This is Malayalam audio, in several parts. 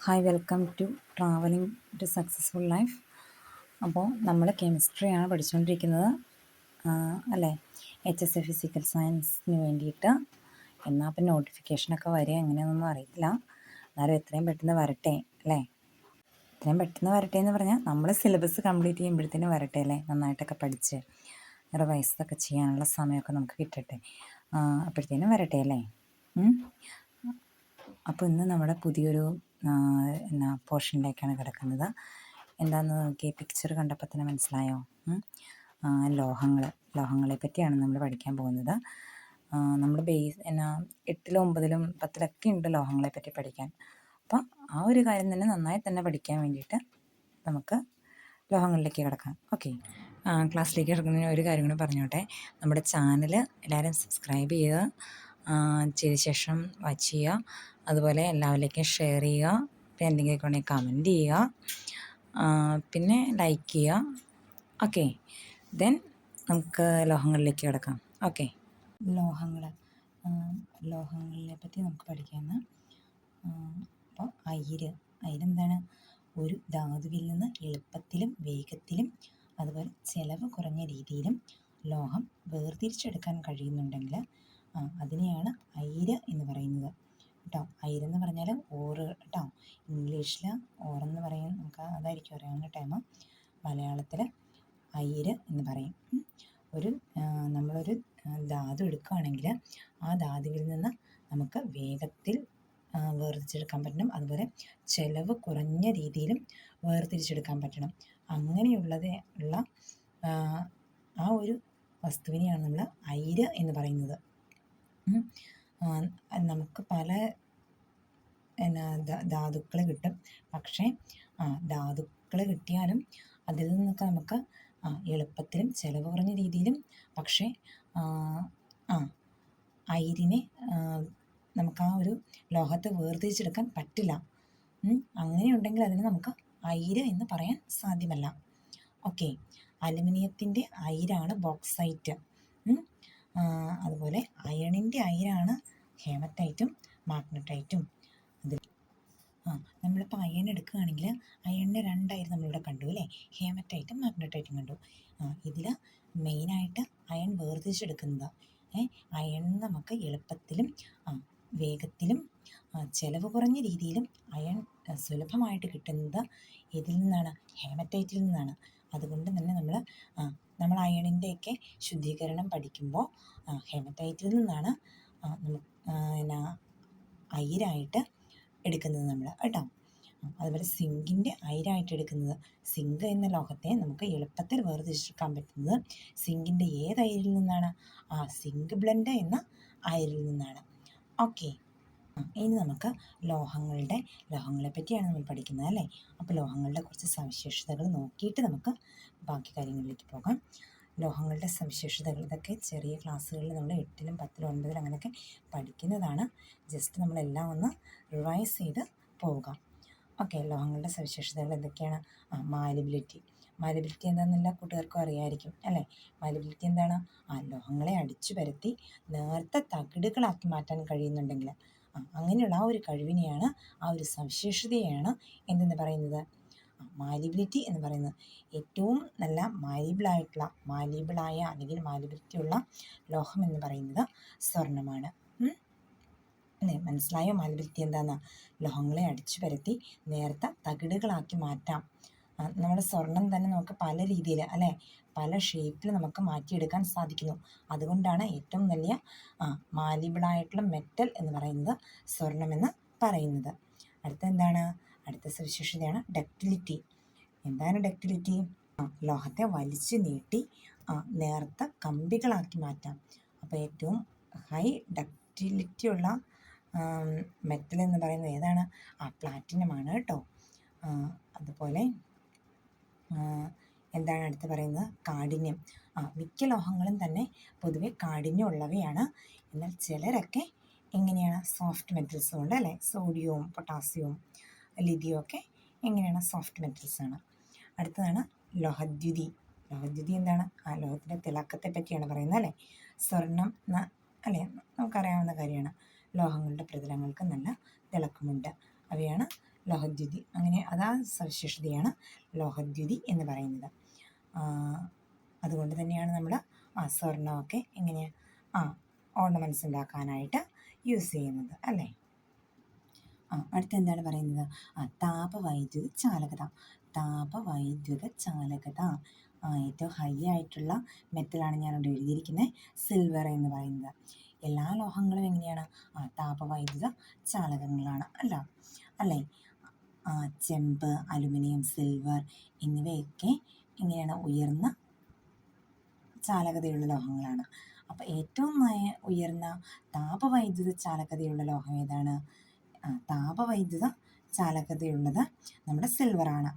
Hi, welcome to traveling to successful life. അപ്പോൾ നമ്മൾ കെമിസ്ട്രിയാണ് പഠിച്ചുകൊണ്ടിരിക്കുന്നത്, അല്ലേ? HSC ഫിസിക്കൽ സയൻസിന് വേണ്ടിയിട്ട്. എന്നാൽ അപ്പം നോട്ടിഫിക്കേഷനൊക്കെ വരിക എങ്ങനെയാണെന്നൊന്നും അറിയില്ല. എന്നാലും എത്രയും പെട്ടെന്ന് വരട്ടെ, അല്ലേ? എത്രയും പെട്ടെന്ന് വരട്ടെ എന്ന് പറഞ്ഞാൽ നമ്മൾ സിലബസ് കംപ്ലീറ്റ് ചെയ്യുമ്പോഴത്തേനും വരട്ടെ, അല്ലേ? നന്നായിട്ടൊക്കെ പഠിച്ച് റിവൈസൊക്കെ ചെയ്യാനുള്ള സമയമൊക്കെ നമുക്ക് കിട്ടട്ടെ. അപ്പോഴത്തേനും വരട്ടെ, അല്ലേ? അപ്പോൾ ഇന്ന് നമ്മുടെ പുതിയൊരു പോർഷനിലേക്കാണ് കിടക്കുന്നത്. എന്താണെന്ന് നോക്കി പിക്ചർ കണ്ടപ്പോൾ തന്നെ മനസ്സിലായോ? ലോഹങ്ങളെ പറ്റിയാണ് നമ്മൾ പഠിക്കാൻ പോകുന്നത്. നമ്മൾ എട്ടിലും 9ലും 10ലൊക്കെ ഉണ്ട് ലോഹങ്ങളെ പറ്റി പഠിക്കാൻ. അപ്പം ആ ഒരു കാര്യം തന്നെ നന്നായി തന്നെ പഠിക്കാൻ വേണ്ടിയിട്ട് നമുക്ക് ലോഹങ്ങളിലേക്ക് കിടക്കാം. ഓക്കെ, ക്ലാസ്സിലേക്ക് കിടക്കുന്നതിന് ഒരു കാര്യം കൂടി പറഞ്ഞോട്ടെ. നമ്മുടെ ചാനൽ എല്ലാവരും സബ്സ്ക്രൈബ് ചെയ്യുക, ചെയ്ത ശേഷം വാച്ച് ചെയ്യുക, അതുപോലെ എല്ലാവരിലേക്കും ഷെയർ ചെയ്യുക, പിന്നെ എന്തെങ്കിലുമൊക്കെ ഉണ്ടെങ്കിൽ കമൻറ്റ് ചെയ്യുക, പിന്നെ ലൈക്ക് ചെയ്യുക. ഓക്കെ, ദെൻ നമുക്ക് ലോഹങ്ങളിലേക്ക് കിടക്കാം. ഓക്കെ, ലോഹങ്ങളിലെ പറ്റി നമുക്ക് പഠിക്കാമെന്ന്. അപ്പോൾ അയിരെന്താണ്? ഒരു ധാതുവിൽ നിന്ന് എളുപ്പത്തിലും വേഗത്തിലും അതുപോലെ ചിലവ് കുറഞ്ഞ രീതിയിലും ലോഹം വേർതിരിച്ചെടുക്കാൻ കഴിയുന്നുണ്ടെങ്കിൽ അതിനെയാണ് അയിര് എന്ന് പറയുന്നത് കേട്ടോ. അയിരെന്ന് പറഞ്ഞാൽ ഓറ് കേട്ടോ. ഇംഗ്ലീഷിൽ ഓറെന്ന് പറയും, നമുക്ക് അതായിരിക്കും അറിയാവുന്ന ടൈം. മലയാളത്തിൽ അയിര് എന്ന് പറയും. നമ്മളൊരു ധാതു എടുക്കുകയാണെങ്കിൽ ആ ധാതുവിൽ നിന്ന് നമുക്ക് വേഗത്തിൽ വേർതിരിച്ചെടുക്കാൻ പറ്റണം, അതുപോലെ ചിലവ് കുറഞ്ഞ രീതിയിലും വേർതിരിച്ചെടുക്കാൻ പറ്റണം. ഉള്ള ആ ഒരു വസ്തുവിനെയാണ് നമ്മൾ അയിര് എന്ന് പറയുന്നത്. നമുക്ക് പല ധാതുക്കൾ കിട്ടും. പക്ഷേ ധാതുക്കൾ കിട്ടിയാലും അതിൽ നിന്നൊക്കെ നമുക്ക് എളുപ്പത്തിലും ചിലവ് കുറഞ്ഞ രീതിയിലും പക്ഷേ അയിരിനെ നമുക്ക് ആ ഒരു ലോഹത്തെ വേർതിരിച്ചെടുക്കാൻ പറ്റില്ല. അങ്ങനെയുണ്ടെങ്കിൽ അതിന് നമുക്ക് അയിര് എന്ന് പറയാൻ സാധ്യമല്ല. ഓക്കെ, അലുമിനിയത്തിൻ്റെ അയിരാണ് ബോക്സൈറ്റ്. അതുപോലെ അയണിൻ്റെ അയിരാണ് ഹേമറ്റൈറ്റും മാഗ്നറ്റൈറ്റും. നമ്മളിപ്പോൾ അയൺ എടുക്കുകയാണെങ്കിൽ അയണിന് 2 അയിര് നമ്മളിവിടെ കണ്ടു, അല്ലേ? ഹേമറ്റൈറ്റും മാഗ്നറ്റൈറ്റും കണ്ടു. ഇതിൽ മെയിനായിട്ട് അയൺ വേർതിരിച്ചെടുക്കുന്നത് അയൺ നമുക്ക് എളുപ്പത്തിലും വേഗത്തിലും ചിലവ് കുറഞ്ഞ രീതിയിലും അയൺ സുലഭമായിട്ട് കിട്ടുന്നത് ഇതിൽ നിന്നാണ്? ഹേമറ്റൈറ്റിൽ നിന്നാണ്. അതുകൊണ്ട് തന്നെ നമ്മൾ അയണിൻ്റെയൊക്കെ ശുദ്ധീകരണം പഠിക്കുമ്പോൾ ഹേമറ്റൈറ്റിൽ നിന്നാണ് അയിരായിട്ട് എടുക്കുന്നത് നമ്മൾ കേട്ടോ. അതുപോലെ സിങ്കിൻ്റെ അയിരായിട്ട് എടുക്കുന്നത്, സിങ്ക് എന്ന ലോഹത്തെ നമുക്ക് എളുപ്പത്തിൽ വേർതിരിച്ചെടുക്കാൻ പറ്റുന്നത് സിങ്കിൻ്റെ ഏത് അയിരിൽ നിന്നാണ്? സിങ്ക് ബ്ലെൻഡ് എന്ന അയിരിൽ നിന്നാണ്. ഓക്കെ, ഇനി നമുക്ക് ലോഹങ്ങളെ പറ്റിയാണ് നമ്മൾ പഠിക്കുന്നത്, അല്ലേ? അപ്പോൾ ലോഹങ്ങളുടെ കുറച്ച് സവിശേഷതകൾ നോക്കിയിട്ട് നമുക്ക് ബാക്കി കാര്യങ്ങളിലേക്ക് പോകാം. ലോഹങ്ങളുടെ സവിശേഷതകൾ ഇതൊക്കെ ചെറിയ ക്ലാസ്സുകളിൽ നമ്മൾ 8ലും 10ലും 9ലും അങ്ങനെയൊക്കെ പഠിക്കുന്നതാണ്. ജസ്റ്റ് നമ്മളെല്ലാം ഒന്ന് റിവൈസ് ചെയ്ത് പോവുക. ഓക്കെ, ലോഹങ്ങളുടെ സവിശേഷതകൾ എന്തൊക്കെയാണ്? മാലിബിലിറ്റി എന്താണെന്ന് എല്ലാ കൂട്ടുകാർക്കും അറിയാമായിരിക്കും, അല്ലേ? മാലിബിലിറ്റി എന്താണ്? ലോഹങ്ങളെ അടിച്ചു പരത്തി നേർത്ത തകിടുകളാക്കി മാറ്റാൻ കഴിയുന്നുണ്ടെങ്കിൽ അങ്ങനെയുള്ള ആ ഒരു കഴിവിനെയാണ്, ആ ഒരു സവിശേഷതയാണ് എന്തെന്ന് പറയുന്നത്? മാലിബിലിറ്റി എന്ന് പറയുന്നത്. ഏറ്റവും നല്ല മാലിബിളായ അല്ലെങ്കിൽ മാലിബിലിറ്റി ഉള്ള ലോഹം എന്ന് പറയുന്നത് സ്വർണ്ണമാണ്. അല്ലേ? മനസ്സിലായോ മാലിബിലിറ്റി എന്താണെന്ന്? ലോഹങ്ങളെ അടിച്ചു പരത്തി നേർത്ത തകിടുകളാക്കി മാറ്റാം. നമ്മുടെ സ്വർണം തന്നെ നമുക്ക് പല രീതിയിൽ, അല്ലേ, പല ഷേപ്പിൽ നമുക്ക് മാറ്റിയെടുക്കാൻ സാധിക്കുന്നു. അതുകൊണ്ടാണ് ഏറ്റവും വലിയ മാലിബിളായിട്ടുള്ള മെറ്റൽ എന്ന് പറയുന്നത് സ്വർണമെന്ന് പറയുന്നത്. അടുത്ത സവിശേഷതയാണ് ഡക്റ്റിലിറ്റി. എന്താണ് ഡക്റ്റിലിറ്റി? ലോഹത്തെ വലിച്ചു നീട്ടി നേർത്ത കമ്പികളാക്കി മാറ്റാം. അപ്പോൾ ഏറ്റവും ഹൈ ഡക്റ്റിലിറ്റി ഉള്ള മെറ്റൽ എന്ന് പറയുന്നത് ഏതാണ്? പ്ലാറ്റിനമാണ് കേട്ടോ. അതുപോലെ എന്താണ് അടുത്ത് പറയുന്നത്? കാഠിന്യം. മിക്ക ലോഹങ്ങളും തന്നെ പൊതുവെ കാഠിന്യമുള്ളവയാണ്. എന്നാൽ ചിലരൊക്കെ എങ്ങനെയാണ്? സോഫ്റ്റ് മെറ്റൽസ് കൊണ്ട്, അല്ലേ? സോഡിയവും പൊട്ടാസ്യവും ലിഥിയവും ഒക്കെ എങ്ങനെയാണ്? സോഫ്റ്റ് മെറ്റൽസാണ്. അടുത്തതാണ് ലോഹദ്യുതി. എന്താണ്? ലോഹത്തിൻ്റെ തിളക്കത്തെ പറ്റിയാണ് പറയുന്നത്, അല്ലേ? സ്വർണം, അല്ലേ, നമുക്കറിയാവുന്ന കാര്യമാണ്. ലോഹങ്ങളുടെ പ്രതലങ്ങൾക്ക് നല്ല തിളക്കമുണ്ട്. അവയാണ് ലോഹദ്യുതി. അങ്ങനെ അതാ സവിശേഷതയാണ് ലോഹദ്യുതി എന്ന് പറയുന്നത്. അതുകൊണ്ട് തന്നെയാണ് നമ്മൾ സ്വർണ്ണമൊക്കെ എങ്ങനെ ഓർണമെൻറ്റ്സ് ഉണ്ടാക്കാനായിട്ട് യൂസ് ചെയ്യുന്നത് അല്ലേ. അടുത്ത എന്താണ് പറയുന്നത്? താപവൈദ്യുത ചാലകത. താപവൈദ്യുത ചാലകത ഏറ്റവും ഹൈ ആയിട്ടുള്ള മെറ്റലാണ് ഞാനിവിടെ എഴുതിയിരിക്കുന്നത്, സിൽവർ എന്ന് പറയുന്നത്. എല്ലാ ലോഹങ്ങളും എങ്ങനെയാണ്? താപവൈദ്യുത ചാലകങ്ങളാണ് അല്ലേ. ചെമ്പ്, അലുമിനിയം, സിൽവർ എന്നിവയൊക്കെ എങ്ങനെയാണ്? ഉയർന്ന ചാലകതയുള്ള ലോഹങ്ങളാണ്. അപ്പോൾ ഏറ്റവും ഉയർന്ന താപവൈദ്യുത ചാലകതയുള്ള ലോഹം ഏതാണ്? താപവൈദ്യുത ചാലകതയുള്ളത് നമ്മുടെ സിൽവറാണ്.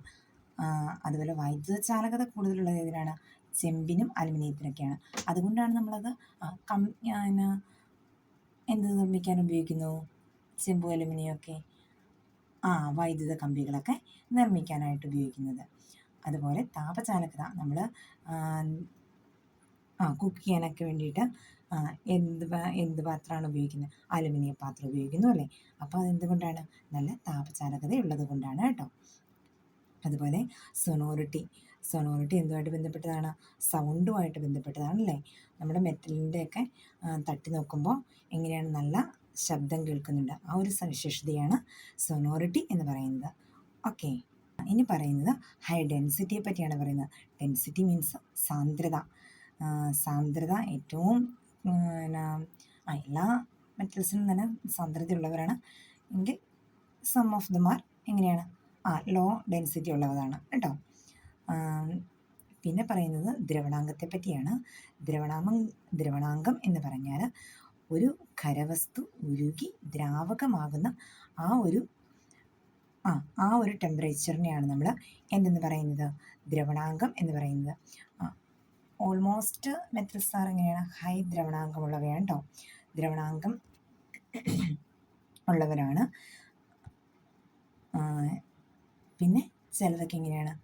അതുപോലെ വൈദ്യുത ചാലകത കൂടുതലുള്ളത് ഏതിനാണ്? ചെമ്പിനും അലുമിനിയത്തിനൊക്കെയാണ്. അതുകൊണ്ടാണ് നമ്മളത് എന്ത് നിർമ്മിക്കാൻ ഉപയോഗിക്കുന്നു? ചെമ്പും അലുമിനിയമൊക്കെ വൈദ്യുത കമ്പികളൊക്കെ നിർമ്മിക്കാനായിട്ട് ഉപയോഗിക്കുന്നത്. അതുപോലെ താപചാലകത നമ്മൾ കുക്ക് ചെയ്യാനൊക്കെ വേണ്ടിയിട്ട് എന്ത് പാത്രമാണ് ഉപയോഗിക്കുന്നത്? അലുമിനിയം പാത്രം ഉപയോഗിക്കുന്നു അല്ലേ. അപ്പോൾ അതെന്തുകൊണ്ടാണ്? നല്ല താപചാലകത ഉള്ളത് കൊണ്ടാണ് കേട്ടോ. അതുപോലെ സൊണോറിറ്റി എന്തുമായിട്ട് ബന്ധപ്പെട്ടതാണ്? സൗണ്ടുമായിട്ട് ബന്ധപ്പെട്ടതാണല്ലേ. നമ്മുടെ മെറ്റലിൻ്റെയൊക്കെ തട്ടി നോക്കുമ്പോൾ എങ്ങനെയാണ്? നല്ല ശബ്ദം കേൾക്കുന്നുണ്ട്. ആ ഒരു സവിശേഷതയാണ് സൊണോറിറ്റി എന്ന് പറയുന്നത്. ഓക്കെ, ഇനി പറയുന്നത് ഹൈ ഡെൻസിറ്റിയെ പറ്റിയാണ് പറയുന്നത്. ഡെൻസിറ്റി മീൻസ് സാന്ദ്രത. സാന്ദ്രത ഏറ്റവും എല്ലാ മെറ്റൽസിനും തന്നെ സാന്ദ്രതയുള്ളവരാണ് എങ്കിൽ സം ഓഫ് ദം ആർ എങ്ങനെയാണ്? ലോ ഡെൻസിറ്റി ഉള്ളതാണ് കേട്ടോ. പിന്നെ പറയുന്നത് ദ്രവണാങ്കത്തെ പറ്റിയാണ്. ദ്രവണാങ്കം എന്ന് പറഞ്ഞാൽ ഒരു ഖരവസ്തു ഉരുകി ദ്രാവകമാകുന്ന ആ ഒരു ടെമ്പറേച്ചറിനെയാണ് നമ്മൾ എന്തെന്ന് പറയുന്നത്? ദ്രവണാങ്കം എന്ന് പറയുന്നത്. ഓൾമോസ്റ്റ് മെറ്റൽസ് ആർ എങ്ങനെയാണ്? ഹൈ ദ്രവണാങ്കമുള്ളവയാണ് കേട്ടോ. ദ്രവണാങ്കം ഉള്ളവരാണ്. പിന്നെ ചിലതൊക്കെ എങ്ങനെയാണ്?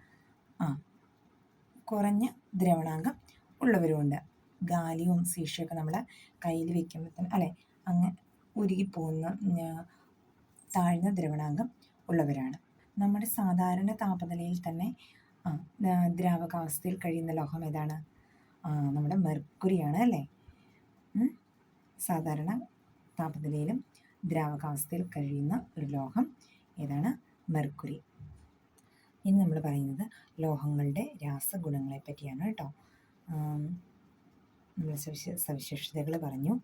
കുറഞ്ഞ ദ്രവണാങ്കം ഉള്ളവരുമുണ്ട്. ഗാലിയും സീഷയൊക്കെ നമ്മൾ കയ്യിൽ വെക്കുമ്പോൾ അല്ലേ അങ്ങ് ഉരുകിപ്പോകുന്ന താഴ്ന്ന ദ്രവണാങ്കം ഉള്ളവരാണ്. നമ്മുടെ സാധാരണ താപനിലയിൽ തന്നെ ദ്രാവകാവസ്ഥയിൽ കഴിയുന്ന ലോഹം ഏതാണ്? നമ്മുടെ മെർക്കുറിയാണ് അല്ലേ. സാധാരണ താപനിലയിലും ദ്രാവകാവസ്ഥയിൽ കഴിയുന്ന ഒരു ലോഹം ഏതാണ്? മെർക്കുറി. ഇനി നമ്മൾ പറയുന്നത് ലോഹങ്ങളുടെ രാസഗുണങ്ങളെ പറ്റിയാണ് കേട്ടോ. നമ്മൾ സവിശേഷതകൾ പറഞ്ഞു.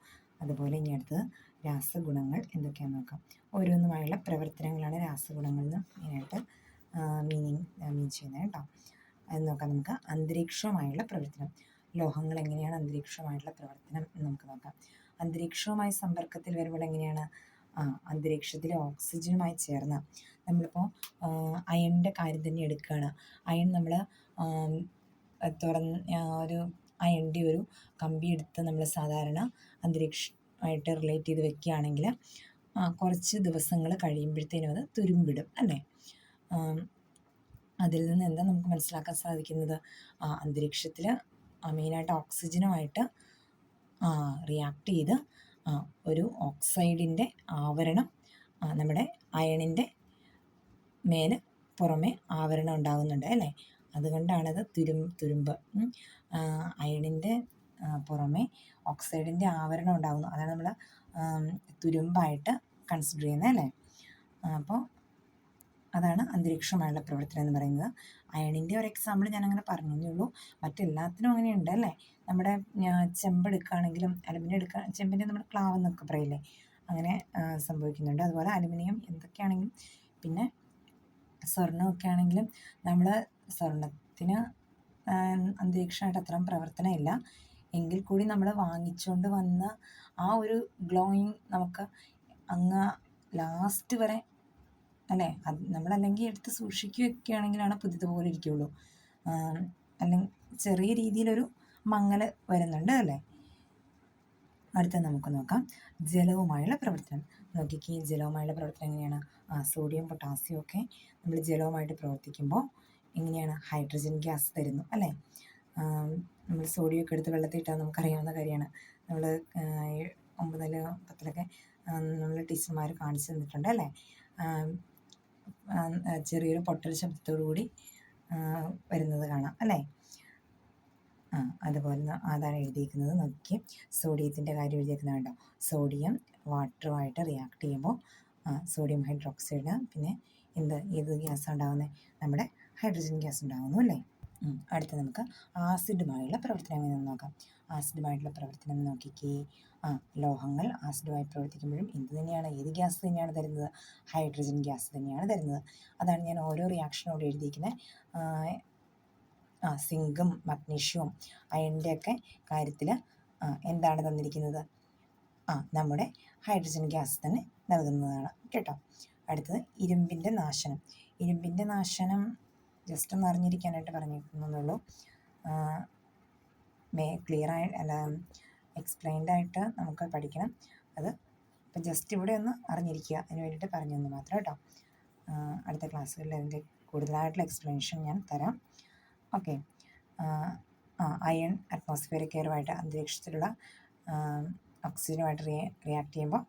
അതുപോലെ ഇനി അടുത്തത് രാസഗുണങ്ങൾ എന്തൊക്കെയാണെന്ന് നോക്കാം. ഓരോന്നുമായുള്ള പ്രവർത്തനങ്ങളാണ് രാസഗുണങ്ങൾ എന്ന് മെയിനായിട്ട് മീൻ ചെയ്യുന്നത് കേട്ടോ. അത് നോക്കാം നമുക്ക്. അന്തരീക്ഷവുമായുള്ള പ്രവർത്തനം. ലോഹങ്ങൾ എങ്ങനെയാണ് അന്തരീക്ഷവുമായിട്ടുള്ള പ്രവർത്തനം എന്ന് നമുക്ക് നോക്കാം. അന്തരീക്ഷവുമായി സമ്പർക്കത്തിൽ വരുമ്പോൾ എങ്ങനെയാണ്? അന്തരീക്ഷത്തിലെ ഓക്സിജനുമായി ചേർന്ന് നമ്മളിപ്പോൾ അയണിൻ്റെ കാര്യം തന്നെ എടുക്കുകയാണ്. അയൺ നമ്മൾ ഒരു അയണിൻ്റെ ഒരു കമ്പി എടുത്ത് നമ്മൾ സാധാരണ അന്തരീക്ഷമായിട്ട് റിലേറ്റ് ചെയ്ത് വെക്കുകയാണെങ്കിൽ കുറച്ച് ദിവസങ്ങൾ കഴിയുമ്പോഴത്തേനും അത് തുരുമ്പിടും അല്ലേ. അതിൽ നിന്ന് എന്താ നമുക്ക് മനസ്സിലാക്കാൻ സാധിക്കുന്നത്? അന്തരീക്ഷത്തിൽ മെയിനായിട്ട് ഓക്സിജനുമായിട്ട് റിയാക്ട് ചെയ്ത് ഒരു ഓക്സൈഡിൻ്റെ ആവരണം നമ്മുടെ അയണിൻ്റെ പുറമെ ആവരണം ഉണ്ടാകുന്നുണ്ട് അല്ലേ. അതുകൊണ്ടാണത് തുരുമ്പ്. അയണിൻ്റെ പുറമെ ഓക്സൈഡിൻ്റെ ആവരണം ഉണ്ടാകുന്നു. അതാണ് നമ്മൾ തുരുമ്പായിട്ട് കൺസിഡർ ചെയ്യുന്നത് അല്ലേ. അപ്പോൾ അതാണ് അന്തരീക്ഷമായുള്ള പ്രവർത്തനം എന്ന് പറയുന്നത്. അയണിൻ്റെ ഒരു എക്സാമ്പിൾ ഞാനങ്ങനെ പറഞ്ഞേ ഉള്ളൂ. മറ്റെല്ലാത്തിനും അങ്ങനെയുണ്ട് അല്ലേ. നമ്മുടെ ചെമ്പെടുക്കുകയാണെങ്കിലും അലുമിനിയം ചെമ്പിൻ്റെ നമ്മൾ ക്ലാവ് എന്നൊക്കെ പറയില്ലേ, അങ്ങനെ സംഭവിക്കുന്നുണ്ട്. അതുപോലെ അലുമിനിയം എന്തൊക്കെയാണെങ്കിലും പിന്നെ സ്വർണ്ണമൊക്കെ ആണെങ്കിലും നമ്മൾ സ്വർണത്തിന് അന്തരീക്ഷമായിട്ട് അത്രയും പ്രവർത്തനമില്ല എങ്കിൽ കൂടി നമ്മൾ വാങ്ങിച്ചുകൊണ്ട് വന്ന ആ ഒരു ഗ്ലോയിങ് നമുക്ക് അങ്ങ് ലാസ്റ്റ് വരെ അല്ലേ. അത് നമ്മളല്ലെങ്കിൽ എടുത്ത് സൂക്ഷിക്കുകയൊക്കെയാണെങ്കിലാണ് പുതിയതുപോലെ ഇരിക്കുകയുള്ളൂ. അല്ലെങ്കിൽ ചെറിയ രീതിയിലൊരു മങ്ങൽ വരുന്നുണ്ട് അല്ലേ. അടുത്ത നമുക്ക് നോക്കാം ജലവുമായുള്ള പ്രവർത്തനം. നോക്കിക്കേ, ജലവുമായുള്ള പ്രവർത്തനം എങ്ങനെയാണ്? സോഡിയം പൊട്ടാസ്യം ഒക്കെ നമ്മൾ ജലവുമായിട്ട് പ്രവർത്തിക്കുമ്പോൾ എങ്ങനെയാണ്? ഹൈഡ്രജൻ ഗ്യാസ് തരുന്നു അല്ലേ. നമ്മൾ സോഡിയം ഒക്കെ എടുത്ത് വെള്ളത്തിൽ ഇട്ടാൽ നമുക്കറിയാവുന്ന കാര്യമാണ്. നമ്മൾ 9, 10 നമ്മൾ ടീച്ചർമാർ കാണിച്ചു തന്നിട്ടുണ്ട് അല്ലേ. ചെറിയൊരു പൊട്ടൽ ശബ്ദത്തോടു കൂടി വരുന്നത് കാണാം അല്ലേ. അതുപോലെ അതാണ് എഴുതിയിരിക്കുന്നത്. നോക്കി, സോഡിയത്തിൻ്റെ കാര്യം എഴുതിയിരിക്കുന്നത് കണ്ടോ. സോഡിയം വാട്ടറുമായിട്ട് റിയാക്ട് ചെയ്യുമ്പോൾ സോഡിയം ഹൈഡ്രോക്സൈഡ് പിന്നെ ഏത് ഗ്യാസ് ഉണ്ടാകുന്നത്, നമ്മുടെ ഹൈഡ്രജൻ ഗ്യാസ് ഉണ്ടാകുന്നു അല്ലേ. അടുത്ത നമുക്ക് ആസിഡുമായുള്ള പ്രവർത്തനം എങ്ങനെയെന്ന് നോക്കാം. ആസിഡുമായിട്ടുള്ള പ്രവർത്തനം നോക്കിക്കേ. ലോഹങ്ങൾ ആസിഡുമായി പ്രവർത്തിക്കുമ്പോഴും ഏത് ഗ്യാസ് തന്നെയാണ് തരുന്നത്, ഹൈഡ്രജൻ ഗ്യാസ് തന്നെയാണ് തരുന്നത്. അതാണ് ഞാൻ ഓരോ റിയാക്ഷനോട് എഴുതിയിരിക്കുന്നത്. സിങ്കും മഗ്നീഷ്യവും അയണിൻ്റെയൊക്കെ കാര്യത്തിൽ എന്താണ് തന്നിരിക്കുന്നത്, നമ്മുടെ ഹൈഡ്രജൻ ഗ്യാസ് തന്നെ നൽകുന്നതാണ് കേട്ടോ. അടുത്തത് ഇരുമ്പിൻ്റെ നാശനം. ഇരുമ്പിൻ്റെ നാശനം ജസ്റ്റ് ഒന്ന് അറിഞ്ഞിരിക്കാനായിട്ട് പറഞ്ഞിരിക്കുന്നുള്ളൂ. എക്സ്പ്ലെയിൻഡ് ആയിട്ട് നമുക്ക് പഠിക്കണം. അത് ഇപ്പം ജസ്റ്റ് ഇവിടെ ഒന്ന് അറിഞ്ഞിരിക്കുക, അതിന് വേണ്ടിയിട്ട് പറഞ്ഞു തന്നു മാത്രം കേട്ടോ. അടുത്ത ക്ലാസ്സുകളിൽ അതിൻ്റെ കൂടുതലായിട്ടുള്ള എക്സ്പ്ലനേഷൻ ഞാൻ തരാം. ഓക്കെ. അയൺ അറ്റ്മോസ്ഫിയറിക് എയറുമായിട്ട്, അന്തരീക്ഷത്തിലുള്ള ഓക്സിജനുമായിട്ട് റിയാക്ട് ചെയ്യുമ്പോൾ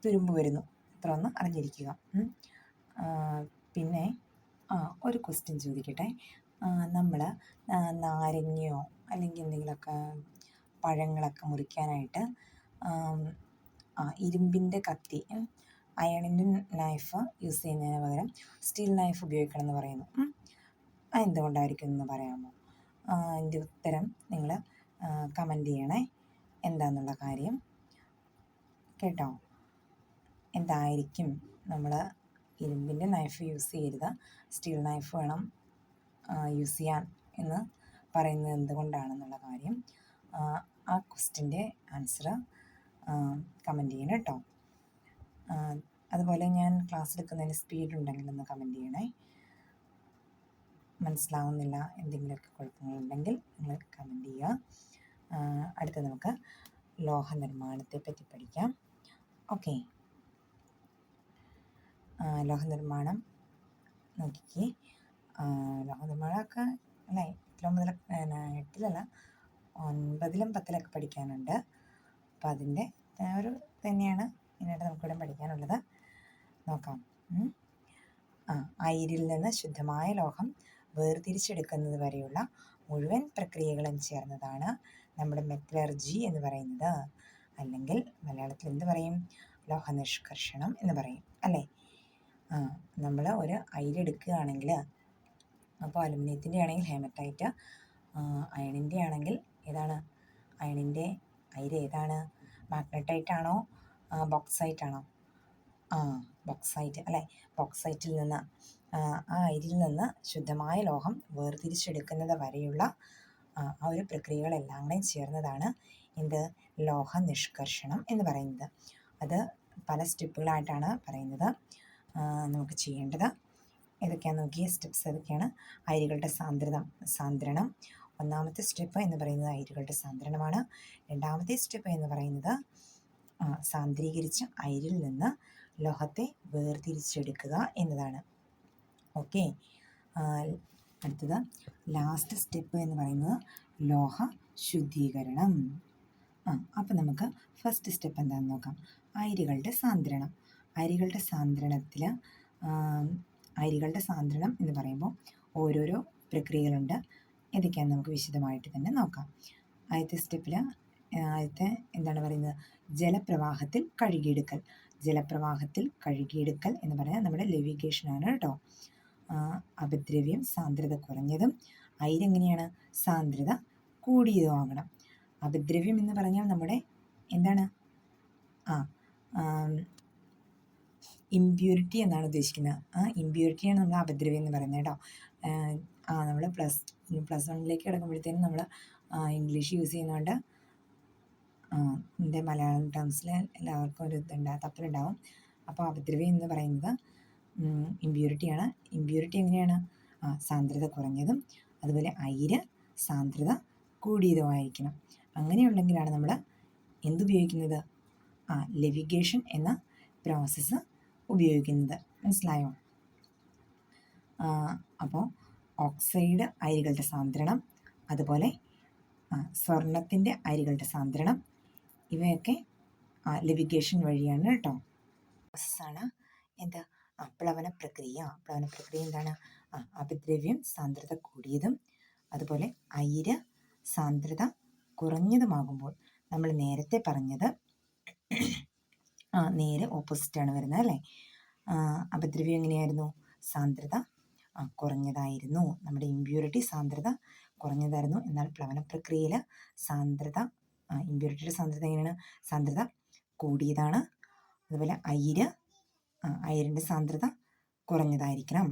തുരുമ്പ് വരുന്നു. ഇത്ര ഒന്ന് അറിഞ്ഞിരിക്കുക. പിന്നെ ഒരു ക്വസ്റ്റ്യൻ ചോദിക്കട്ടെ. നമ്മൾ നാരങ്ങയോ അല്ലെങ്കിൽ എന്തെങ്കിലുമൊക്കെ പഴങ്ങളൊക്കെ മുറിക്കാനായിട്ട് ഇരുമ്പിൻ്റെ കത്തി, അയണിൻ്റെ നൈഫ് യൂസ് ചെയ്യുന്നതിന് പകരം സ്റ്റീൽ നൈഫ് ഉപയോഗിക്കണം എന്ന് പറയുന്നു. അതെന്തുകൊണ്ടായിരിക്കും എന്ന് പറയാമോ? ഇതിൻ്റെ ഉത്തരം നിങ്ങൾ കമൻറ്റ് ചെയ്യണേ, എന്താണെന്നുള്ള കാര്യം കേട്ടോ. എന്തായിരിക്കും നമ്മൾ ഇരുമ്പിൻ്റെ നൈഫ് യൂസ് ചെയ്യരുത്, സ്റ്റീൽ നൈഫ് വേണം യൂസ് ചെയ്യാൻ എന്ന് പറയുന്നത് എന്തുകൊണ്ടാണെന്നുള്ള കാര്യം, ആ ക്വസ്റ്റ്യൻ്റെ ആൻസർ കമൻറ്റ് ചെയ്യണം കേട്ടോ. അതുപോലെ ഞാൻ ക്ലാസ് എടുക്കുന്നതിന് സ്പീഡ് ഉണ്ടെങ്കിൽ ഒന്ന് കമൻറ്റ് ചെയ്യണേ. മനസ്സിലാവുന്നില്ല, എന്തെങ്കിലുമൊക്കെ കുഴപ്പങ്ങളുണ്ടെങ്കിൽ നിങ്ങൾ കമൻറ്റ് ചെയ്യുക. അടുത്ത നമുക്ക് ലോഹ നിർമ്മാണത്തെ പറ്റി പഠിക്കാം. ഓക്കെ. ലോഹ നിർമ്മാണം നോക്കിക്കേ. ലോഹ നിർമ്മാണമൊക്കെ അല്ലേ 8-ൽ 9-ലും 10-ലൊക്കെ പഠിക്കാനുണ്ട്. അപ്പോൾ അതിൻ്റെ ഒരു തന്നെയാണ് ഇതിനായിട്ട് നമുക്കിവിടെ പഠിക്കാനുള്ളത്. നോക്കാം. അയിരിൽ നിന്ന് ശുദ്ധമായ ലോഹം വേർതിരിച്ചെടുക്കുന്നത് വരെയുള്ള മുഴുവൻ പ്രക്രിയകളും ചേർന്നതാണ് നമ്മുടെ മെറ്റലർജി എന്ന് പറയുന്നത്. അല്ലെങ്കിൽ മലയാളത്തിൽ എന്ത് പറയും, ലോഹനിഷ്കർഷണം എന്ന് പറയും അല്ലേ. നമ്മൾ ഒരു അയിരെടുക്കുകയാണെങ്കിൽ, അപ്പോൾ അലുമിനിയത്തിൻ്റെ ആണെങ്കിൽ ഹേമറ്റൈറ്റ്, അയണിൻ്റെ ആണെങ്കിൽ ഏതാണ്, അയണിൻ്റെ അയിര് ഏതാണ്, മാഗ്നറ്റൈറ്റ് ആണോ ബോക്സൈറ്റ് ആണോ? ബോക്സൈറ്റ് അല്ലേ. ബോക്സൈറ്റിൽ നിന്ന് ആ അയിരിൽ നിന്ന് ശുദ്ധമായ ലോഹം വേർതിരിച്ചെടുക്കുന്നത് വരെയുള്ള ആ ഒരു പ്രക്രിയകളെല്ലാം കൂടെ ചേർന്നതാണ് ലോഹ നിഷ്കർഷണം എന്ന് പറയുന്നത്. അത് പല സ്റ്റെപ്പുകളായിട്ടാണ് പറയുന്നത് നമുക്ക് ചെയ്യേണ്ടത്. ഏതൊക്കെയാണെന്ന് നോക്കിയ സ്റ്റെപ്സ് ഏതൊക്കെയാണ്. അയിരുകളുടെ സാന്ദ്രണം. ഒന്നാമത്തെ സ്റ്റെപ്പ് എന്ന് പറയുന്നത് അയിരുകളുടെ സാന്ദ്രണമാണ്. രണ്ടാമത്തെ സ്റ്റെപ്പ് എന്ന് പറയുന്നത് സാന്ദ്രീകരിച്ച അയിരിൽ നിന്ന് ലോഹത്തെ വേർതിരിച്ചെടുക്കുക എന്നതാണ്. ഓക്കെ. അടുത്തത് ലാസ്റ്റ് സ്റ്റെപ്പ് എന്ന് പറയുന്നത് ലോഹ ശുദ്ധീകരണം. അപ്പം നമുക്ക് ഫസ്റ്റ് സ്റ്റെപ്പ് എന്താണെന്ന് നോക്കാം. അയിരുകളുടെ സാന്ദ്രണം. അയിരുകളുടെ സാന്ദ്രണം എന്ന് പറയുമ്പോൾ ഓരോരോ പ്രക്രിയകളുണ്ട്. ഏതൊക്കെയാണെന്ന് നമുക്ക് വിശദമായിട്ട് തന്നെ നോക്കാം. ആദ്യത്തെ സ്റ്റെപ്പിൽ എന്താണ് പറയുന്നത്, ജലപ്രവാഹത്തിൽ കഴുകിയെടുക്കൽ. ജലപ്രവാഹത്തിൽ കഴുകിയെടുക്കൽ എന്ന് പറഞ്ഞാൽ നമ്മുടെ ലെവിഗേഷനാണ് കേട്ടോ. അപദ്രവ്യം സാന്ദ്രത കുറഞ്ഞതും അയിരെങ്ങനെയാണ് സാന്ദ്രത കൂടിയതുമാകണം. അപദ്രവ്യം എന്ന് പറഞ്ഞാൽ നമ്മുടെ എന്താണ് ഇമ്പ്യൂരിറ്റി എന്നാണ് ഉദ്ദേശിക്കുന്നത്. ഇമ്പ്യൂരിറ്റിയാണ് നമ്മൾ അപദ്രവ്യം എന്ന് പറയുന്നത് കേട്ടോ. നമ്മൾ പ്ലസ് 1ലേക്ക് കിടക്കുമ്പോഴത്തേനും നമ്മൾ ഇംഗ്ലീഷ് യൂസ് ചെയ്യുന്നതുകൊണ്ട് എൻ്റെ മലയാളം ടേംസിൽ എല്ലാവർക്കും ഒരു തപ്പലുണ്ടാവും. അപ്പോൾ അപദ്രവ്യം എന്ന് പറയുന്നത് ഇമ്പ്യൂരിറ്റിയാണ്. ഇമ്പ്യൂരിറ്റി എങ്ങനെയാണ്, സാന്ദ്രത കുറഞ്ഞതും അതുപോലെ അയിര് സാന്ദ്രത കൂടിയതുമായിരിക്കണം. അങ്ങനെയുണ്ടെങ്കിലാണ് നമ്മൾ എന്തുപയോഗിക്കുന്നത്, ലെവിഗേഷൻ എന്ന പ്രോസസ്സ് ഉപയോഗിക്കുന്നത്. മനസ്സിലായോ? അപ്പോൾ ഓക്സൈഡ് അയിരുകളുടെ സാന്ദ്രണം, അതുപോലെ സ്വർണത്തിൻ്റെ അയിരുകളുടെ സാന്ദ്രണം, ഇവയൊക്കെ ലെവിഗേഷൻ വഴിയാണ് കേട്ടോ. പ്രോസസ്സാണ് പ്ലവന പ്രക്രിയ എന്താണ്? അപദ്രവ്യം സാന്ദ്രത കൂടിയതും അതുപോലെ അയിര് സാന്ദ്രത കുറഞ്ഞതുമാകുമ്പോൾ നമ്മൾ നേരത്തെ പറഞ്ഞത് നേരെ ഓപ്പോസിറ്റാണ് വരുന്നത് അല്ലേ? അപദ്രവ്യം എങ്ങനെയായിരുന്നു? സാന്ദ്രത കുറഞ്ഞതായിരുന്നു. നമ്മുടെ ഇമ്പ്യൂരിറ്റി സാന്ദ്രത കുറഞ്ഞതായിരുന്നു. എന്നാൽ പ്ലവന പ്രക്രിയയിൽ സാന്ദ്രത ഇമ്പ്യൂരിറ്റിയുടെ സാന്ദ്രത എങ്ങനെയാണ്? സാന്ദ്രത കൂടിയതാണ്. അതുപോലെ അയിരിൻ്റെ സാന്ദ്രത കുറഞ്ഞതായിരിക്കണം.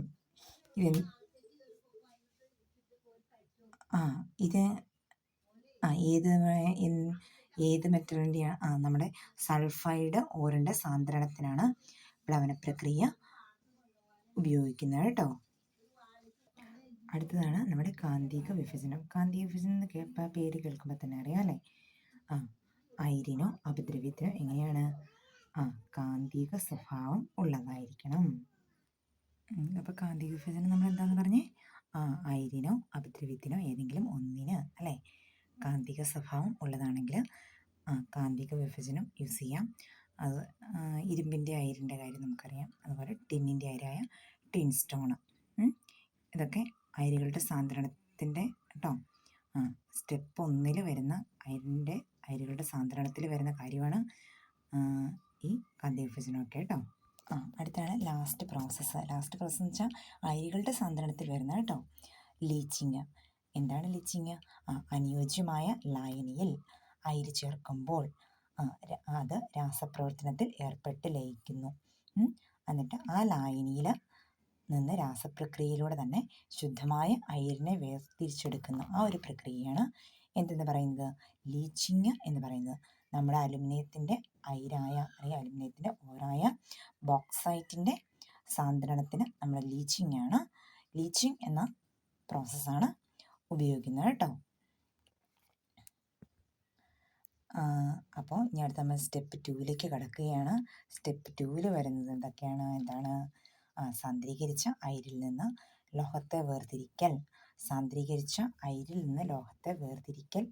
ഇത് ഏത് മെറ്റലിൻ്റെയാണ്? നമ്മുടെ സൾഫൈഡ് ഓറിൻ്റെ സാന്ദ്രണത്തിനാണ് പ്ലവന പ്രക്രിയ ഉപയോഗിക്കുന്നത് കേട്ടോ. അടുത്തതാണ് നമ്മുടെ കാന്തിക വിഭജനം. കാന്തിക വിഭജനം എന്ന് പേര് കേൾക്കുമ്പോൾ തന്നെ അറിയാം അല്ലേ? അയിരിനോ അപദ്രവ്യത്തിനോ എങ്ങനെയാണ്? കാന്തിക സ്വഭാവം ഉള്ളതായിരിക്കണം. അപ്പോൾ കാന്തിക വിഭജനം നമ്മൾ എന്താണെന്ന് പറഞ്ഞേ? അയിരിനോ അപദ്രവ്യത്തിനോ ഏതെങ്കിലും ഒന്നിന് അല്ലേ കാന്തിക സ്വഭാവം ഉള്ളതാണെങ്കിൽ കാന്തിക വിഭജനം യൂസ് ചെയ്യാം. അത് ഇരുമ്പിൻ്റെ അയിരിൻ്റെ കാര്യം നമുക്കറിയാം. അതുപോലെ ടിന്നിൻ്റെ അയിരായ ടിൻ സ്റ്റോണ്, ഇതൊക്കെ അയിരുകളുടെ സാന്ദ്രണത്തിൻ്റെ കേട്ടോ സ്റ്റെപ്പ് 1 വരുന്ന അയിരുകളുടെ സാന്ദ്രണത്തിൽ വരുന്ന കാര്യമാണ് ഈ കാന്തിക വിഭജനമൊക്കെ കേട്ടോ. അടുത്താണ് ലാസ്റ്റ് പ്രോസസ്സ് എന്ന് വെച്ചാൽ അയിരുകളുടെ സാന്ദ്രണത്തിൽ വരുന്ന കേട്ടോ ലീച്ചിങ്. എന്താണ് ലീച്ചിങ്? അനുയോജ്യമായ ലായനിയിൽ അയിര് ചേർക്കുമ്പോൾ അത് രാസപ്രവർത്തനത്തിൽ ഏർപ്പെട്ട് ലയിക്കുന്നു. എന്നിട്ട് ആ ലായനിയിൽ നിന്ന് രാസപ്രക്രിയയിലൂടെ തന്നെ ശുദ്ധമായ അയിരിനെ വേർതിരിച്ചെടുക്കുന്ന ആ ഒരു പ്രക്രിയയാണ് എന്തെന്ന് പറയുന്നത്? ലീച്ചിങ് എന്ന് പറയുന്നത്. നമ്മുടെ അലുമിനിയത്തിൻ്റെ അയിരായ അല്ലെങ്കിൽ അലുമിനിയത്തിൻ്റെ ഓറായ ബോക്സൈറ്റിൻ്റെ സാന്ദ്രണത്തിന് നമ്മൾ ലീച്ചിങ് എന്ന പ്രോസസ്സാണ് ഉപയോഗിക്കുന്നത് കേട്ടോ. അപ്പോൾ ഇനി അടുത്ത നമ്മൾ സ്റ്റെപ്പ് 2ലേക്ക് കടക്കുകയാണ്. സ്റ്റെപ്പ് 2 വരുന്നത് എന്താണ്? സാന്ദ്രീകരിച്ച അയിരിൽ നിന്ന് ലോഹത്തെ വേർതിരിക്കൽ.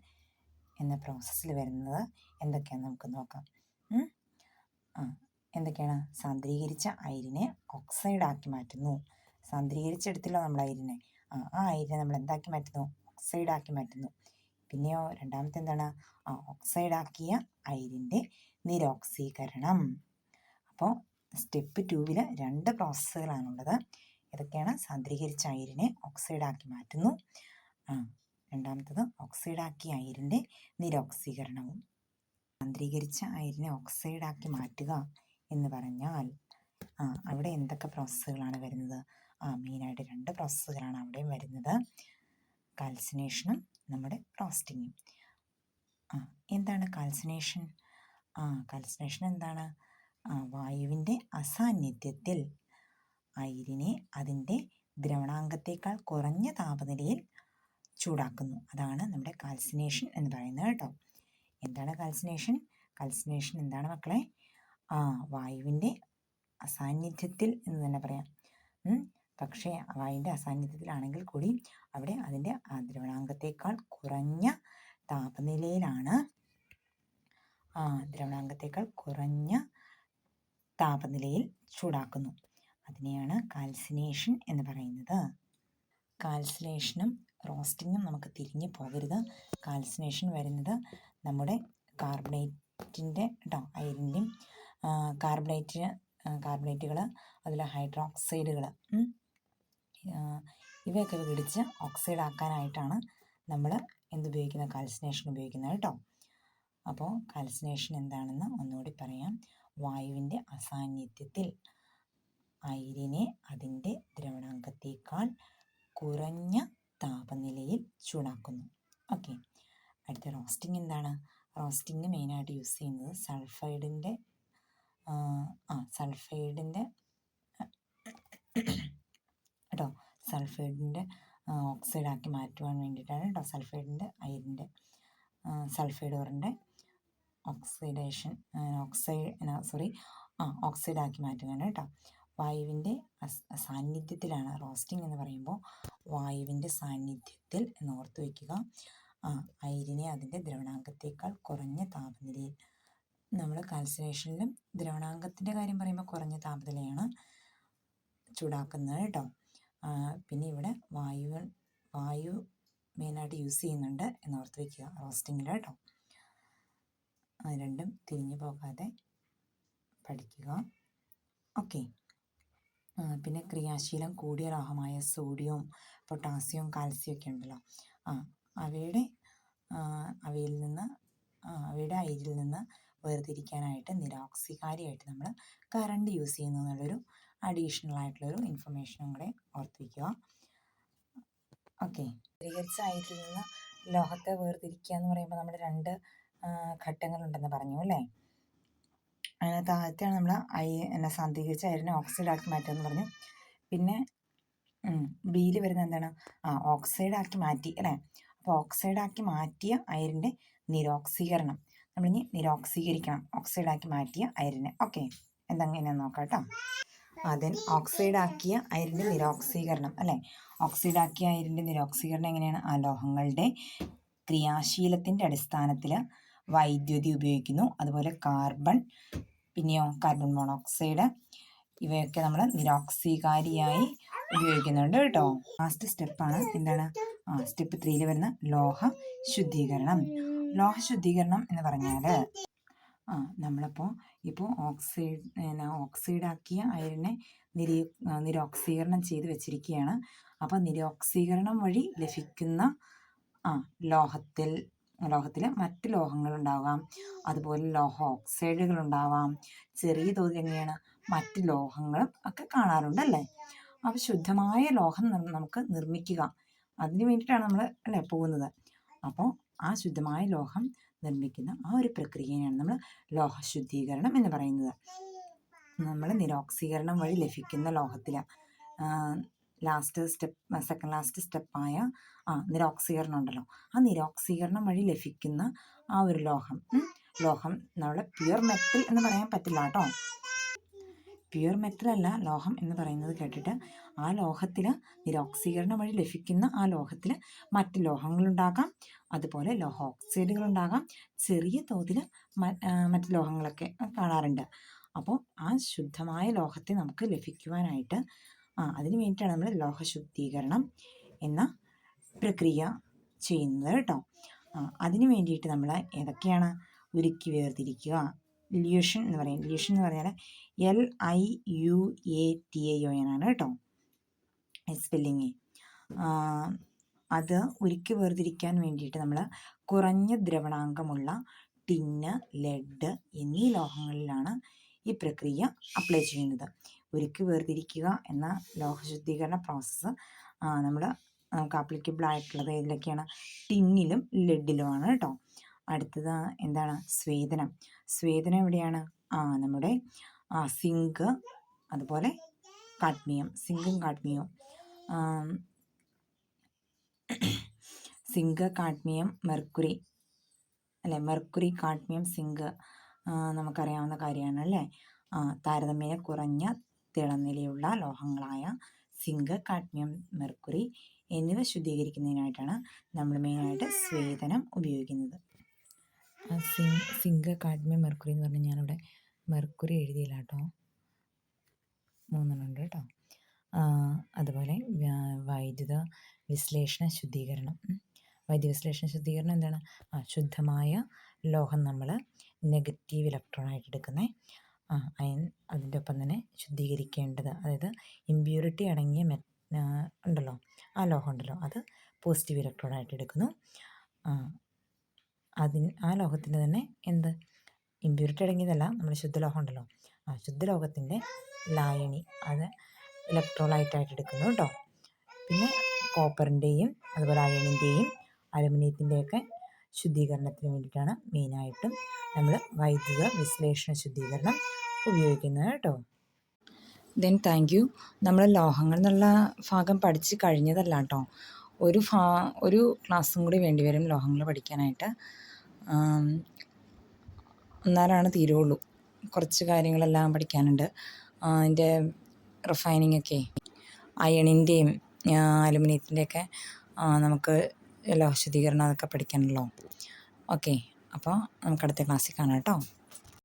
എന്ന പ്രോസസ്സിൽ വരുന്നത് എന്തൊക്കെയാണെന്ന് നമുക്ക് നോക്കാം. എന്തൊക്കെയാണ്? സാന്ദ്രീകരിച്ച അയിരിനെ ഓക്സൈഡാക്കി മാറ്റുന്നു. സാന്ദ്രീകരിച്ചെടുത്തില്ല നമ്മൾ അയിരിനെ, ആ അയിരിനെ നമ്മൾ എന്താക്കി മാറ്റുന്നു? ഓക്സൈഡാക്കി മാറ്റുന്നു. പിന്നെയോ രണ്ടാമത്തെ എന്താണ്? ഓക്സൈഡാക്കിയ അയിരിൻ്റെ നിരോക്സീകരണം. അപ്പോൾ സ്റ്റെപ്പ് 2 2 പ്രോസസ്സുകളാണുള്ളത്. ഏതൊക്കെയാണ്? സാന്ദ്രീകരിച്ച അയിരിനെ ഓക്സൈഡാക്കി മാറ്റുന്നു, രണ്ടാമത്തത് ഓക്സൈഡാക്കിയ അയിരിൻ്റെ നിരോക്സീകരണവും. സാന്ദ്രീകരിച്ച അയിരിനെ ഓക്സൈഡാക്കി മാറ്റുക എന്ന് പറഞ്ഞാൽ അവിടെ എന്തൊക്കെ പ്രോസസ്സുകളാണ് വരുന്നത്? മെയിനായിട്ട് 2 പ്രോസസ്സുകളാണ് അവിടെയും വരുന്നത്. കാൽസിനേഷനും നമ്മുടെ റോസ്റ്റിങ്ങും. എന്താണ് കാൽസിനേഷൻ? കാൽസിനേഷൻ എന്താണ്? വായുവിൻ്റെ അസാന്നിധ്യത്തിൽ അയിരിനെ അതിൻ്റെ ദ്രവണാങ്കത്തേക്കാൾ കുറഞ്ഞ താപനിലയിൽ ചൂടാക്കുന്നു. അതാണ് നമ്മുടെ കാൽസിനേഷൻ എന്ന് പറയുന്നത് കേട്ടോ. എന്താണ് കാൽസിനേഷൻ? കാൽസിനേഷൻ എന്താണ് മക്കളെ? വായുവിൻ്റെ അസാന്നിധ്യത്തിൽ എന്ന് തന്നെ പറയാം. പക്ഷേ വായുവിൻ്റെ അസാന്നിധ്യത്തിലാണെങ്കിൽ കൂടി അവിടെ അതിൻ്റെ ദ്രവണാങ്കത്തേക്കാൾ കുറഞ്ഞ താപനിലയിലാണ് ചൂടാക്കുന്നു. അതിനെയാണ് കാൽസിനേഷൻ എന്ന് പറയുന്നത്. കാൽസിനേഷനും റോസ്റ്റിങ്ങും നമുക്ക് തിരിഞ്ഞു പോകരുത്. കാൽസിനേഷൻ വരുന്നത് നമ്മുടെ കാർബണേറ്റിൻ്റെ അയിരിൻ്റെയും കാർബണേറ്റുകൾ അതിലെ ഹൈഡ്രോക്സൈഡുകൾ ഇവയൊക്കെ വിഘടിച്ച് ഓക്സൈഡ് ആക്കാനായിട്ടാണ് നമ്മൾ എന്തുപയോഗിക്കുന്നത്? കാൽസിനേഷൻ ഉപയോഗിക്കുന്നത് കേട്ടോ. അപ്പോൾ കാൽസിനേഷൻ എന്താണെന്ന് ഒന്നുകൂടി പറയാം. വായുവിൻ്റെ അസാന്നിധ്യത്തിൽ അയിരിനെ അതിൻ്റെ ദ്രവണാങ്കത്തേക്കാൾ കുറഞ്ഞ താപനിലയിൽ ചൂടാക്കുന്നു. ഓക്കെ. അടുത്ത റോസ്റ്റിംഗ് എന്താണ്? റോസ്റ്റിംഗ് മെയിനായിട്ട് യൂസ് ചെയ്യുന്നത് സൾഫൈഡിൻ്റെ ഓക്സൈഡാക്കി മാറ്റുവാൻ വേണ്ടിയിട്ടാണ് കേട്ടോ. സൾഫൈഡ് ഓറിൻ്റെ ഓക്സൈഡാക്കി മാറ്റുകയാണ് കേട്ടോ. വായുവിൻ്റെ സാന്നിധ്യത്തിലാണ് റോസ്റ്റിംഗ് എന്ന് പറയുമ്പോൾ വായുവിൻ്റെ സാന്നിധ്യത്തിൽ എന്ന് ഓർത്ത് വയ്ക്കുക. അയിരിനെ അതിൻ്റെ ദ്രവണാങ്കത്തേക്കാൾ കുറഞ്ഞ താപനിലയിൽ. നമ്മൾ കാൽസിനേഷനിലും ദ്രവണാങ്കത്തിൻ്റെ കാര്യം പറയുമ്പോൾ കുറഞ്ഞ താപനിലയാണ്. ചൂടാക്കുന്നത് കേട്ടോ. പിന്നെ ഇവിടെ വായു മെയിനായിട്ട് യൂസ് ചെയ്യുന്നുണ്ട് എന്ന് ഓർത്ത് വയ്ക്കുക റോസ്റ്റിങ്ങിൽ കേട്ടോ. അത് രണ്ടും തിരിഞ്ഞു പോകാതെ പഠിക്കുക. ഓക്കെ. പിന്നെ ക്രിയാശീലം കൂടിയ ലോഹമായ സോഡിയവും പൊട്ടാസ്യവും കാൽസ്യം ഒക്കെ ഉണ്ടല്ലോ, അവയുടെ അയിരിൽ നിന്ന് വേർതിരിക്കാനായിട്ട് നിരോക്സികാരിയായിട്ട് നമ്മൾ കറണ്ട് യൂസ് ചെയ്യുന്നു എന്നുള്ളൊരു അഡീഷണൽ ആയിട്ടുള്ളൊരു ഇൻഫർമേഷനും കൂടെ ഓർത്ത് വയ്ക്കുക. ഓക്കെ. സ്വീകരിച്ച അയിരിൽ നിന്ന് ലോഹത്തെ വേർതിരിക്കുക എന്ന് പറയുമ്പോൾ നമ്മൾ 2 ഘട്ടങ്ങളുണ്ടെന്ന് പറഞ്ഞു അല്ലേ. അതിനകത്ത് ആദ്യത്തെയാണ് നമ്മൾ സാന്ദ്രീകരിച്ച അയിരിനെ ഓക്സൈഡാക്കി മാറ്റുക എന്ന് പറഞ്ഞു. പിന്നെ ബിയിൽ വരുന്നത് എന്താണ്? ഓക്സൈഡാക്കി മാറ്റി അല്ലേ. അപ്പോൾ ഓക്സൈഡാക്കി മാറ്റിയ അയിരിൻ്റെ നിരോക്സീകരണം, നമ്മളിനി നിരോക്സീകരിക്കണം ഓക്സൈഡാക്കി മാറ്റിയ അയിരിനെ. ഓക്കെ, എന്തെങ്ങനെയാണെന്ന് നോക്കാം കേട്ടോ. ആദ്യം ഓക്സൈഡാക്കിയ അയിരിൻ്റെ നിരോക്സീകരണം അല്ലേ. ഓക്സൈഡാക്കിയ അയിരിൻ്റെ നിരോക്സീകരണം എങ്ങനെയാണ്? ആ ലോഹങ്ങളുടെ ക്രിയാശീലത്തിൻ്റെ അടിസ്ഥാനത്തിൽ വൈദ്യുതി ഉപയോഗിക്കുന്നു. അതുപോലെ പിന്നെയോ കാർബൺ മോണോക്സൈഡ് ഇവയൊക്കെ നമ്മൾ നിരോക്സീകാരിയായി ഉപയോഗിക്കുന്നുണ്ട് കേട്ടോ. ലാസ്റ്റ് സ്റ്റെപ്പാണ് എന്താണ്? സ്റ്റെപ്പ് 3 വരുന്ന ലോഹ ശുദ്ധീകരണം. ലോഹ ശുദ്ധീകരണം എന്ന് പറഞ്ഞാൽ നമ്മളിപ്പോൾ ഓക്സൈഡാക്കിയ അയിരിനെ നിരോക്സീകരണം ചെയ്ത് വെച്ചിരിക്കുകയാണ്. അപ്പോൾ നിരോക്സീകരണം വഴി ലഭിക്കുന്ന ലോഹത്തിൽ മറ്റ് ലോഹങ്ങളുണ്ടാവാം, അതുപോലെ ലോഹ ഓക്സൈഡുകൾ ഉണ്ടാവാം, ചെറിയ തോതിൽ എങ്ങനെയാണ് മറ്റ് ലോഹങ്ങളും ഒക്കെ കാണാറുണ്ടല്ലേ. അപ്പോൾ ശുദ്ധമായ ലോഹം നമുക്ക് നിർമ്മിക്കുക, അതിന് വേണ്ടിയിട്ടാണ് നമ്മൾ പോകുന്നത്. അപ്പോൾ ആ ശുദ്ധമായ ലോഹം നിർമ്മിക്കുന്ന ആ ഒരു പ്രക്രിയയാണ് നമ്മൾ ലോഹശുദ്ധീകരണം എന്ന് പറയുന്നത്. നമ്മൾ നിരോക്സീകരണം വഴി ലഭിക്കുന്ന ലോഹത്തിൽ സെക്കൻഡ് ലാസ്റ്റ് സ്റ്റെപ്പായ നിരോക്സീകരണം ഉണ്ടല്ലോ, ആ നിരോക്സീകരണം വഴി ലഭിക്കുന്ന ആ ഒരു ലോഹം നമ്മളെ പ്യുർ മെറ്റൽ എന്ന് പറയാൻ പറ്റില്ല കേട്ടോ. പ്യുർ മെറ്റൽ അല്ല ലോഹം എന്ന് പറയുന്നത് കേട്ടിട്ട്, ആ ലോഹത്തിൽ നിരോക്സീകരണം വഴി ലഭിക്കുന്ന ആ ലോഹത്തിൽ മറ്റ് ലോഹങ്ങളുണ്ടാകാം, അതുപോലെ ലോഹ ഓക്സൈഡുകളുണ്ടാകാം, ചെറിയ തോതിൽ മറ്റ് ലോഹങ്ങളൊക്കെ കാണാറുണ്ട്. അപ്പോൾ ആ ശുദ്ധമായ ലോഹത്തെ നമുക്ക് ലഭിക്കുവാനായിട്ട് അതിന് വേണ്ടിയിട്ടാണ് നമ്മൾ ലോഹശുദ്ധീകരണം എന്ന പ്രക്രിയ ചെയ്യുന്നത് കേട്ടോ. അതിന് വേണ്ടിയിട്ട് നമ്മൾ ഏതൊക്കെയാണ്? ഉരുക്കി വേർതിരിക്കുക, ല്യൂഷൻ എന്ന് പറയും. ല്യൂഷൻ എന്ന് പറഞ്ഞാൽ LIUATION ആണ് കേട്ടോ സ്പെല്ലിങ്. അത് ഉരുക്കി വേർതിരിക്കാൻ വേണ്ടിയിട്ട് നമ്മൾ കുറഞ്ഞ ദ്രവണാങ്കമുള്ള ടിന്ന്, ലെഡ് എന്നീ ലോഹങ്ങളിലാണ് ഈ പ്രക്രിയ അപ്ലൈ ചെയ്യുന്നത്. ഉരുക്കി വേർതിരിക്കുക എന്ന ലോഹശുദ്ധീകരണ പ്രോസസ്സ് നമുക്ക് ആപ്ലിക്കബിൾ ആയിട്ടുള്ളത് ഏതിലൊക്കെയാണ്? ടിന്നിലും ലെഡിലുമാണ് കേട്ടോ. അടുത്തത് എന്താണ്? സ്വേദനം എവിടെയാണ്? നമ്മുടെ സിങ്ക്, അതുപോലെ കാഡ്മിയം. സിങ്കും കാഡ്മിയവും, സിങ്ക്, കാഡ്മിയം, മെർക്കുറി അല്ലേ. മെർക്കുറി, കാഡ്മിയം, സിങ്ക് നമുക്കറിയാവുന്ന കാര്യമാണ് അല്ലേ. താരതമ്യേന കുറഞ്ഞ തിളനിലയുള്ള ലോഹങ്ങളായ സിങ്ക്, കാഡ്മിയം, മെർക്കുറി എന്നിവ ശുദ്ധീകരിക്കുന്നതിനായിട്ടാണ് നമ്മൾ മെയിനായിട്ട് സ്വേദനം ഉപയോഗിക്കുന്നത്. സിങ്ക്, കാഡ്മിയം, മെർക്കുറി എന്ന് പറഞ്ഞാൽ ഞാനിവിടെ മെർക്കുറി എഴുതിയില്ല കേട്ടോ, 3 ഉണ്ട് കേട്ടോ. അതുപോലെ വൈദ്യുത വിശ്ലേഷണ ശുദ്ധീകരണം. വൈദ്യുത വിശ്ലേഷണ ശുദ്ധീകരണം എന്താണ്? ശുദ്ധമായ ലോഹം നമ്മൾ നെഗറ്റീവ് ഇലക്ട്രോണായിട്ട് എടുക്കുന്നത്, അതിൻ്റെ ഒപ്പം തന്നെ ശുദ്ധീകരിക്കേണ്ടത്, അതായത് ഇമ്പ്യൂരിറ്റി അടങ്ങിയ ഉണ്ടല്ലോ, ആ ലോഹം ഉണ്ടല്ലോ, അത് പോസിറ്റീവ് ഇലക്ട്രോണായിട്ട് എടുക്കുന്നു. ആ ലോഹത്തിൻ്റെ തന്നെ ഇമ്പ്യൂരിറ്റി അടങ്ങിയതല്ല, നമ്മുടെ ശുദ്ധലോഹം ഉണ്ടല്ലോ, ശുദ്ധലോഹത്തിൻ്റെ ലായനി അത് ഇലക്ട്രോലൈറ്റായിട്ട് എടുക്കുന്നു കേട്ടോ. പിന്നെ കോപ്പറിൻ്റെയും അതുപോലെ അയണിൻ്റെയും അലുമിനിയത്തിൻ്റെയൊക്കെ ശുദ്ധീകരണത്തിന് വേണ്ടിയിട്ടാണ് മെയിനായിട്ടും നമ്മൾ വൈദ്യുത വിശ്ലേഷണ ശുദ്ധീകരണം ഉപയോഗിക്കുന്നത് കേട്ടോ. Thank you. നമ്മൾ ലോഹങ്ങൾ എന്നുള്ള ഭാഗം പഠിച്ച് കഴിഞ്ഞതല്ല കേട്ടോ. ഒരു ക്ലാസ്സും കൂടി വേണ്ടിവരും ലോഹങ്ങൾ പഠിക്കാനായിട്ട്, എന്നാലാണ് തീരുള്ളൂ. കുറച്ച് കാര്യങ്ങളെല്ലാം പഠിക്കാനുണ്ട്. അതിൻ്റെ റിഫൈനിങ് ഒക്കെ, അയണിൻ്റെയും അലുമിനിയത്തിൻ്റെയൊക്കെ നമുക്ക് ലോഹശുദ്ധീകരണം അതൊക്കെ പഠിക്കാനല്ലോ. ഓക്കെ, അപ്പോൾ നമുക്ക് അടുത്ത ക്ലാസ്സിൽ കാണാം കേട്ടോ.